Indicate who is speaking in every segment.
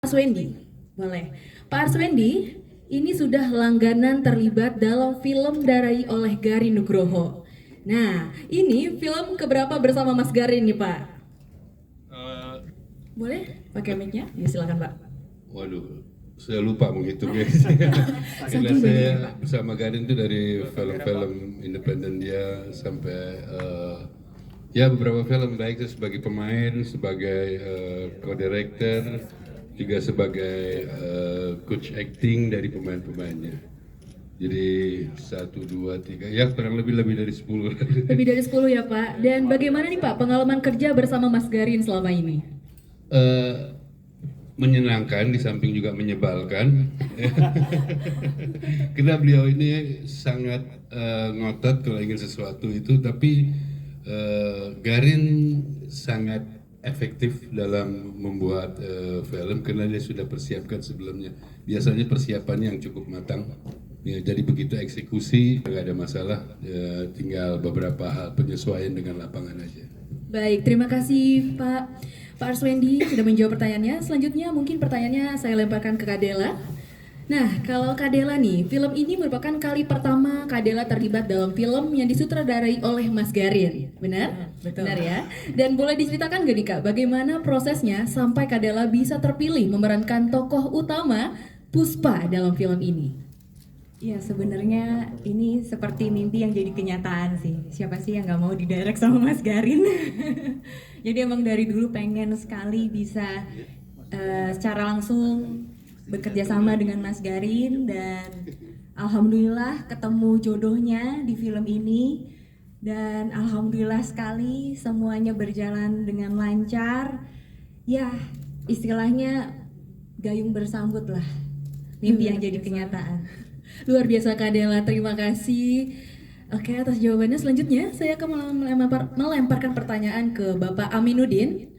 Speaker 1: Arswendi, boleh. Pak Arswendi, ini sudah langganan terlibat dalam film Darai oleh Garin Nugroho. Nah, ini film keberapa bersama Mas Garin nih Pak?
Speaker 2: Eh,
Speaker 1: Boleh pakai mic-nya? Ya silakan Pak.
Speaker 2: Waduh, saya lupa menghitungnya. Karena
Speaker 1: Saking
Speaker 2: saya
Speaker 1: banyaknya Pak.
Speaker 2: bersama Garin itu dari film-film independen dia sampai ya beberapa film, baik saya sebagai pemain, sebagai co-director, juga sebagai coach acting dari pemain-pemainnya. Jadi 1, 2, 3, ya kurang lebih dari 10.
Speaker 1: Lebih dari 10 ya Pak. Dan bagaimana nih Pak pengalaman kerja bersama Mas Garin selama ini?
Speaker 2: Eh, Menyenangkan di samping juga menyebalkan. Karena beliau ini sangat ngotot kalau ingin sesuatu itu, tapi Garin sangat efektif dalam membuat film karena dia sudah persiapkan sebelumnya. Biasanya persiapannya yang cukup matang. Ya, jadi begitu eksekusi nggak ada masalah, ya, tinggal beberapa hal penyesuaian dengan lapangan aja.
Speaker 1: Baik, terima kasih Pak Arswendi sudah menjawab pertanyaannya. Selanjutnya mungkin pertanyaannya saya lemparkan ke Kadela. Nah, kalau Kadela nih, film ini merupakan kali pertama Kadela terlibat dalam film yang disutradarai oleh Mas Garin. Benar?
Speaker 3: Betul.
Speaker 1: Benar ya? Dan boleh diceritakan gak nih Kak, bagaimana prosesnya sampai Kadela bisa terpilih memerankan tokoh utama Puspa dalam film ini?
Speaker 3: Iya, sebenarnya ini seperti mimpi yang jadi kenyataan sih. Siapa sih yang nggak mau didirect sama Mas Garin? Jadi emang dari dulu pengen sekali bisa secara langsung bekerja sama dengan Mas Garin, dan alhamdulillah ketemu jodohnya di film ini, dan alhamdulillah sekali semuanya berjalan dengan lancar. Ya, istilahnya gayung bersambut lah. Mimpi yang jadi kenyataan.
Speaker 1: Luar biasa Kadela, terima kasih. Oke, atas jawabannya selanjutnya saya akan melemparkan pertanyaan ke Bapak Aminuddin.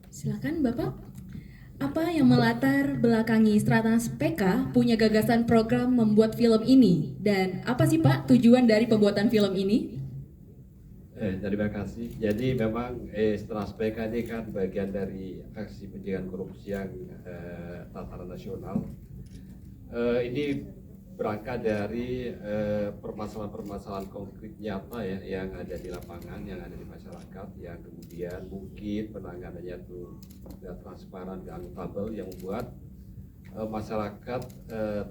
Speaker 1: Silakan Bapak. Apa yang melatar belakangi Stratas PK punya gagasan program membuat film ini? Dan apa sih Pak tujuan dari pembuatan film ini?
Speaker 4: Terima kasih. Jadi memang Stras PK ini kan bagian dari aksi pencegahan korupsi yang tataran nasional. Ini berangkat dari permasalahan-permasalahan konkret nyata ya yang ada di lapangan, yang ada di masyarakat, yang kemudian mungkin penanganannya itu tidak transparan, tidak akuntabel, yang membuat masyarakat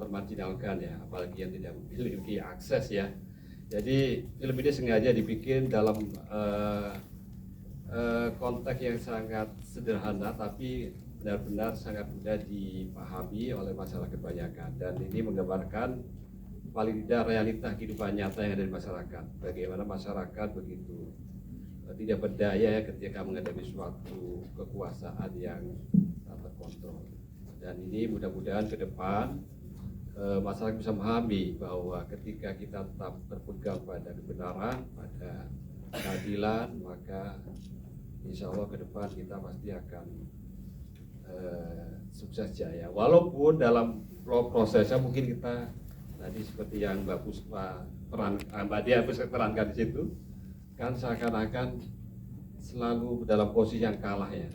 Speaker 4: termarginalkan ya, apalagi yang tidak memiliki akses ya. Jadi film ini sengaja dibikin dalam konteks yang sangat sederhana, tapi benar-benar sangat mudah dipahami oleh masyarakat kebanyakan, dan ini menggambarkan paling tidak realita kehidupan nyata yang ada di masyarakat. Bagaimana masyarakat begitu tidak berdaya ketika menghadapi suatu kekuasaan yang tak terkontrol. Dan ini mudah-mudahan ke depan masyarakat bisa memahami bahwa ketika kita tetap berpegang pada kebenaran, pada keadilan, maka insya Allah ke depan kita pasti akan sukses jaya. Walaupun dalam prosesnya mungkin kita tadi seperti yang Mbak Puspa Mbak Dia perankan di situ, kan seakan-akan selalu dalam posisi yang kalah ya.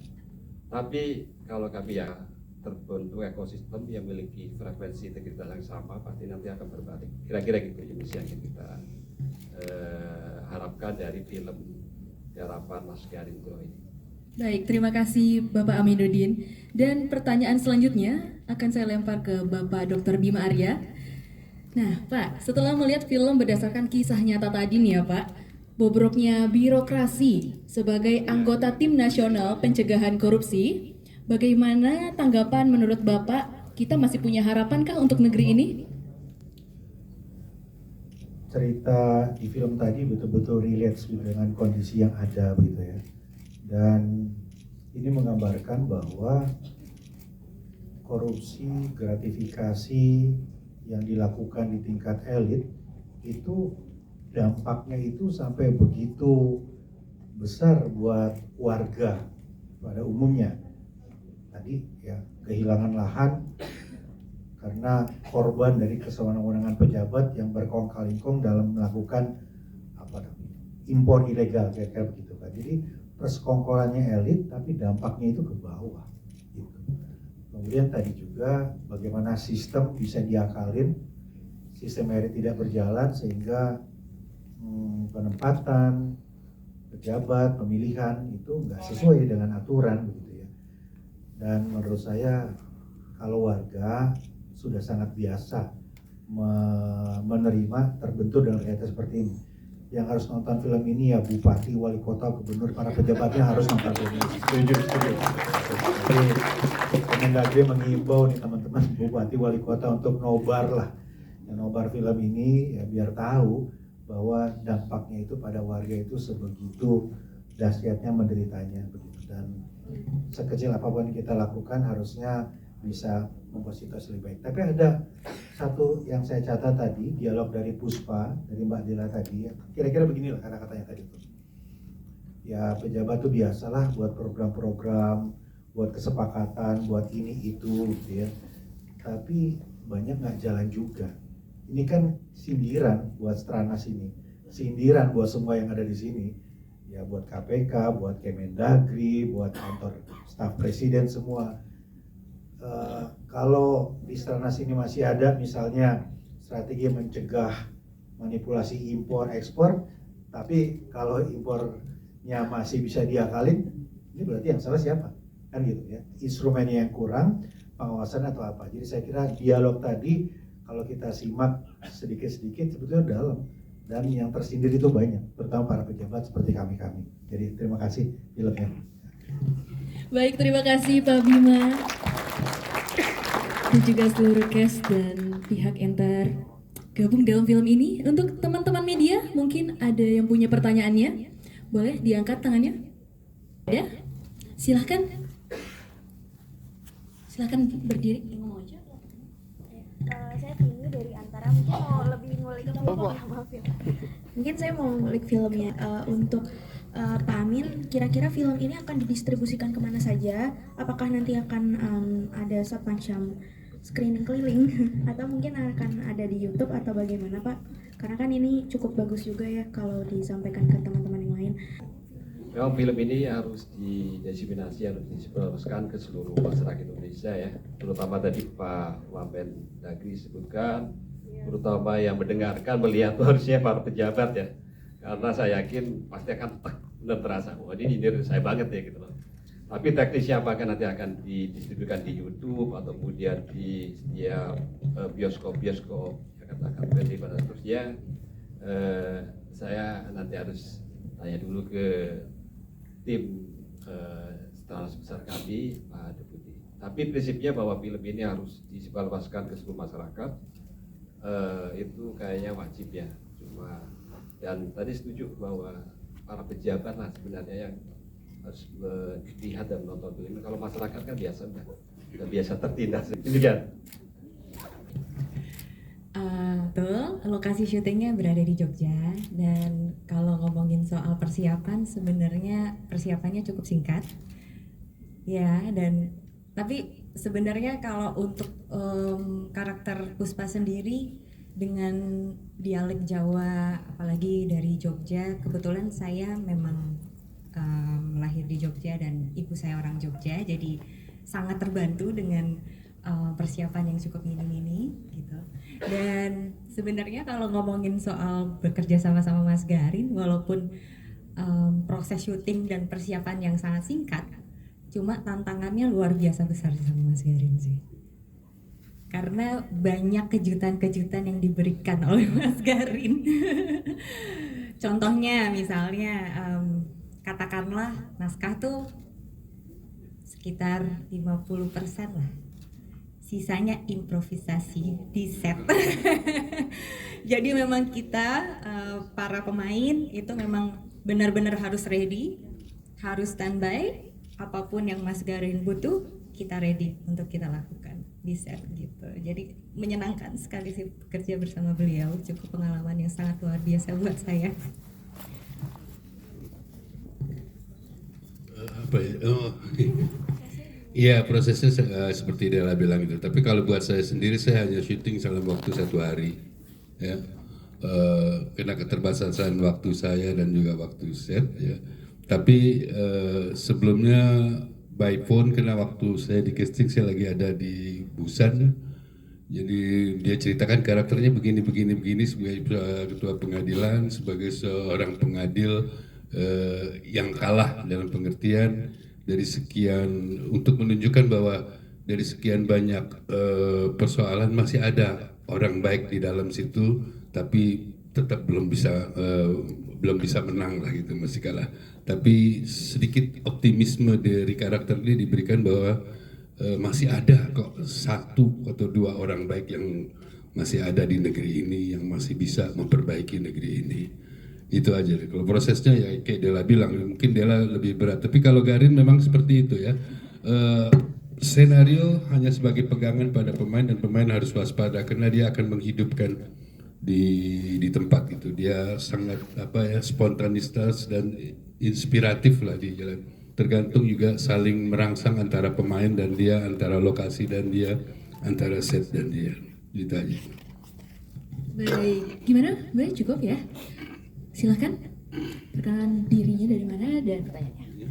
Speaker 4: Tapi kalau kami ya terbentuk ekosistem yang memiliki frekuensi integritas yang sama, pasti nanti akan berbalik. Kira-kira gitu yang kita harapkan dari film garapan Mas Garin Nugroho ini.
Speaker 1: Baik, terima kasih Bapak Aminuddin. Dan pertanyaan selanjutnya akan saya lempar ke Bapak Dr. Bima Arya. Nah, Pak, setelah melihat film berdasarkan kisah nyata tadi nih ya Pak, bobroknya birokrasi sebagai anggota Tim Nasional Pencegahan Korupsi, bagaimana tanggapan menurut Bapak? Kita masih punya harapan kah untuk negeri ini?
Speaker 5: Cerita di film tadi betul-betul relate dengan kondisi yang ada begitu ya. Dan ini menggambarkan bahwa korupsi, gratifikasi yang dilakukan di tingkat elit itu dampaknya itu sampai begitu besar buat warga pada umumnya. Tadi ya kehilangan lahan karena korban dari kesewenang-wenangan pejabat yang berkongkal-kingkong dalam melakukan impor ilegal kayak begitu kan. Jadi persekongkolannya elit tapi dampaknya itu ke bawah gitu. Kemudian tadi juga bagaimana sistem bisa diakalin, sistem merit tidak berjalan sehingga penempatan pejabat, pemilihan itu nggak sesuai dengan aturan begitu ya. Dan menurut saya kalau warga sudah sangat biasa menerima terbentur dengan realitas seperti ini. Yang harus nonton film ini ya bupati, wali kota, gubernur, para pejabatnya harus nonton film ini. Setuju. Jadi Kemendagri mengimbau nih teman-teman bupati, wali kota untuk nobar lah. Ya, nobar film ini ya biar tahu bahwa dampaknya itu pada warga itu sebegitu dahsyatnya menderitanya begitu. Dan sekecil apapun kita lakukan harusnya bisa membuat situasi lebih baik. Tapi ada satu yang saya catat tadi, dialog dari Puspa, dari Mbak Dila tadi, kira-kira beginilah kata-katanya tadi itu. Ya pejabat tuh biasalah buat program-program, buat kesepakatan, buat ini itu gitu ya. Tapi banyak nggak jalan juga. Ini kan sindiran buat Stranas ini, sindiran buat semua yang ada di sini. Ya buat KPK, buat Kemendagri, buat kantor staf presiden semua. Kalau di Stranas ini masih ada misalnya strategi mencegah manipulasi impor ekspor, tapi kalau impornya masih bisa diakalin, ini berarti yang salah siapa? Kan gitu ya. Instrumennya yang kurang, pengawasan atau apa. Jadi saya kira dialog tadi kalau kita simak sedikit-sedikit sebetulnya dalam, dan yang tersindir itu banyak, terutama para pejabat seperti kami-kami. Jadi terima kasih filmnya.
Speaker 1: Baik, terima kasih Pak Bima dan juga seluruh cast dan pihak Enter gabung dalam film ini. Untuk teman-teman media, mungkin ada yang punya pertanyaannya, boleh diangkat tangannya. Ada? Silahkan berdiri.
Speaker 6: Saya Tini dari Antara, mungkin mau lebih ngulik mungkin saya mau ngulik filmnya. Untuk Pak Amin, kira-kira film ini akan didistribusikan kemana saja? Apakah nanti akan ada semacam screening keliling atau mungkin akan ada di YouTube atau bagaimana Pak? Karena kan ini cukup bagus juga ya kalau disampaikan ke teman-teman yang lain.
Speaker 4: Memang film ini harus didesiminasi, harus disebarluaskan ke seluruh masyarakat Indonesia ya. Terutama tadi Pak Wamendagri sebutkan, terutama yang mendengarkan, melihat itu harusnya para pejabat ya. Karena saya yakin pasti akan benar terasa, wah ini nyindir saya banget ya gitu loh. Tapi teknisnya apakah nanti akan didistribusikan di YouTube atau kemudian di setiap bioskop-bioskop, katakan PD pada seterusnya, saya nanti harus tanya dulu ke tim Stranas besar kami, Pak Deputi. Tapi prinsipnya bahwa film ini harus disebarluaskan ke seluruh masyarakat, itu kayaknya wajib ya. Cuma dan tadi setuju bahwa para pejabat lah sebenarnya yang harus melihat dan menonton film. Kalau masyarakat kan biasa udah biasa tertindas. Demikian.
Speaker 3: Betul, lokasi syutingnya berada di Jogja, dan kalau ngomongin soal persiapan, sebenarnya persiapannya cukup singkat ya. Dan tapi sebenarnya kalau untuk karakter Puspa sendiri dengan dialek Jawa, apalagi dari Jogja, kebetulan saya memang lahir di Jogja dan ibu saya orang Jogja, jadi sangat terbantu dengan persiapan yang cukup minim-minim gitu. Dan sebenarnya kalau ngomongin soal bekerja sama-sama Mas Garin, walaupun proses syuting dan persiapan yang sangat singkat, cuma tantangannya luar biasa besar sama Mas Garin sih. Karena banyak kejutan-kejutan yang diberikan oleh Mas Garin. Contohnya misalnya katakanlah naskah tuh sekitar 50% lah, sisanya improvisasi di set. Jadi memang kita para pemain itu memang benar-benar harus ready, harus standby, apapun yang Mas Garin butuh kita ready untuk kita lakukan di set gitu. Jadi menyenangkan sekali sih bekerja bersama beliau, cukup pengalaman yang sangat luar biasa buat saya.
Speaker 2: Apa ya? Oh. Iya, prosesnya seperti Dela bilang itu. Tapi kalau buat saya sendiri, saya hanya syuting dalam waktu 1 hari, ya. Karena keterbatasan waktu saya dan juga waktu set, ya. Tapi sebelumnya by phone karena waktu saya di casting saya lagi ada di Busan. Jadi dia ceritakan karakternya begini sebagai ketua pengadilan, sebagai seorang pengadil yang kalah dalam pengertian dari sekian, untuk menunjukkan bahwa dari sekian banyak persoalan masih ada orang baik di dalam situ, tapi tetap belum bisa menang lah gitu, masih kalah. Tapi sedikit optimisme dari karakter ini diberikan bahwa masih ada kok satu atau dua orang baik yang masih ada di negeri ini, yang masih bisa memperbaiki negeri ini. Itu aja. Kalau prosesnya ya kayak Della bilang, mungkin Della lebih berat. Tapi kalau Garin memang seperti itu ya. Skenario hanya sebagai pegangan pada pemain, dan pemain harus waspada karena dia akan menghidupkan di tempat itu. Dia sangat spontanitas dan inspiratif lah di jalan. Tergantung juga saling merangsang antara pemain dan dia, antara lokasi dan dia, antara set dan dia. Gitu aja.
Speaker 1: Baik, gimana? Baik, cukup ya. Silakan. Perkenalkan dirinya dari mana dan pertanyaannya.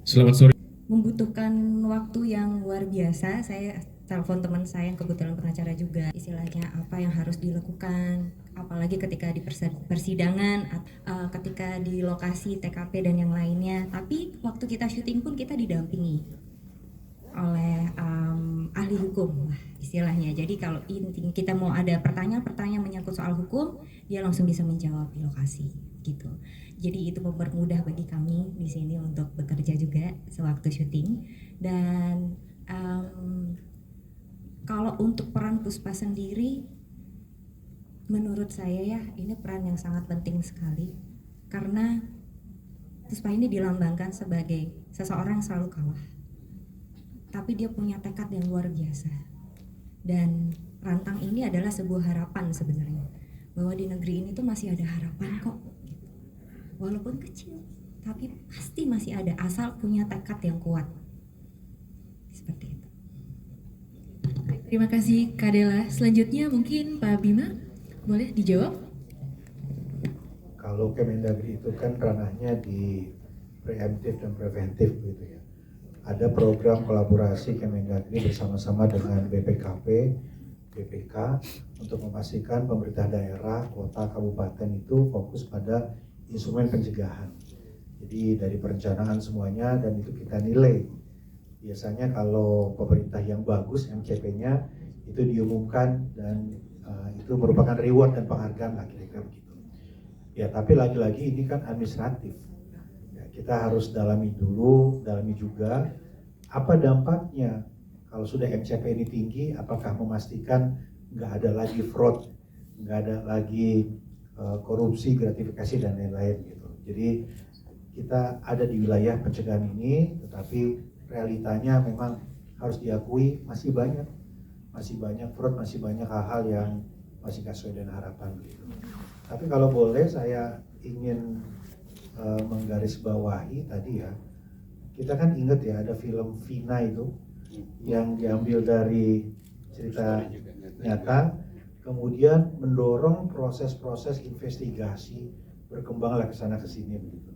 Speaker 7: Selamat sore.
Speaker 3: Membutuhkan waktu yang luar biasa. Saya telepon teman saya yang kebetulan pengacara juga, istilahnya apa yang harus dilakukan, apalagi ketika di persidangan, ketika di lokasi TKP dan yang lainnya. Tapi waktu kita syuting pun kita didampingi oleh ahli hukum lah istilahnya. Jadi kalau intinya kita mau ada pertanyaan menyangkut soal hukum, dia langsung bisa menjawab di lokasi gitu. Jadi itu mempermudah bagi kami di sini untuk bekerja juga sewaktu syuting. Dan kalau untuk peran Puspa sendiri, menurut saya ya ini peran yang sangat penting sekali, karena Puspa ini dilambangkan sebagai seseorang yang selalu kalah, tapi dia punya tekad yang luar biasa. Dan Rantang ini adalah sebuah harapan sebenarnya, bahwa di negeri ini tuh masih ada harapan kok, walaupun kecil, tapi pasti masih ada, asal punya tekad yang kuat. Seperti itu.
Speaker 1: Terima kasih Kak Della. Selanjutnya mungkin Pak Bima, boleh dijawab?
Speaker 5: Kalau Kemendagri itu kan ranahnya di preemptif dan preventif gitu ya. Ada program kolaborasi Kemendagri bersama-sama dengan BPKP, BPK untuk memastikan pemerintah daerah, kota, kabupaten itu fokus pada instrumen pencegahan. Jadi dari perencanaan semuanya, dan itu kita nilai. Biasanya kalau pemerintah yang bagus MCP-nya itu diumumkan, dan itu merupakan reward dan penghargaan lah kira-kira begitu. Ya tapi lagi-lagi ini kan administratif. Ya, kita harus dalami juga apa dampaknya kalau sudah MCP ini tinggi, apakah memastikan nggak ada lagi fraud, nggak ada lagi korupsi, gratifikasi dan lain-lain gitu. Jadi kita ada di wilayah pencegahan ini, tetapi realitanya memang harus diakui masih banyak fraud, masih banyak hal-hal yang masih nggak sesuai dengan harapan gitu. Tapi kalau boleh saya ingin menggarisbawahi tadi ya, kita kan ingat ya ada film Vina itu yang diambil dari cerita nyata, kemudian mendorong proses-proses investigasi berkembanglah ke sana ke sini begitu.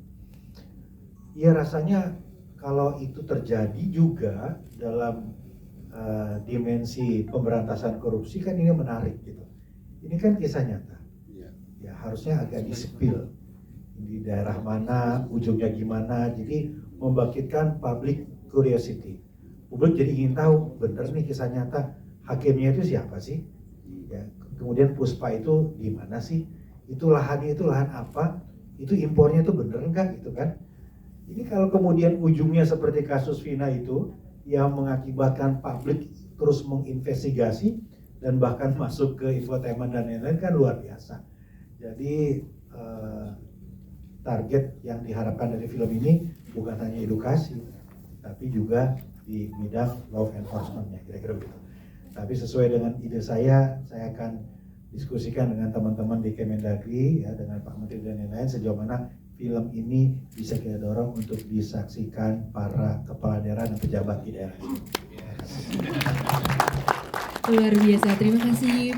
Speaker 5: Ya rasanya kalau itu terjadi juga dalam dimensi pemberantasan korupsi kan ini menarik gitu. Ini kan kisah nyata. Ya harusnya agak disepil di daerah mana, ujungnya gimana. Jadi membangkitkan public curiosity. Publik jadi ingin tahu bener nih kisah nyata, hakimnya itu siapa sih? Ya, kemudian Puspa itu di mana sih? Itu lahannya itu lahan apa? Itu impornya itu bener enggak gitu kan? Ini kalau kemudian ujungnya seperti kasus Vina itu yang mengakibatkan publik terus menginvestigasi dan bahkan masuk ke infotainment dan lain-lain kan luar biasa. Jadi target yang diharapkan dari film ini bukan hanya edukasi, tapi juga di bidang law enforcement-nya kira-kira begitu. Tapi sesuai dengan ide saya akan diskusikan dengan teman-teman di Kemendagri ya, dengan Pak Menteri dan lain-lain sejauh mana film ini bisa kita dorong untuk disaksikan para kepala daerah dan pejabat di daerah.
Speaker 1: Luar biasa, terima kasih.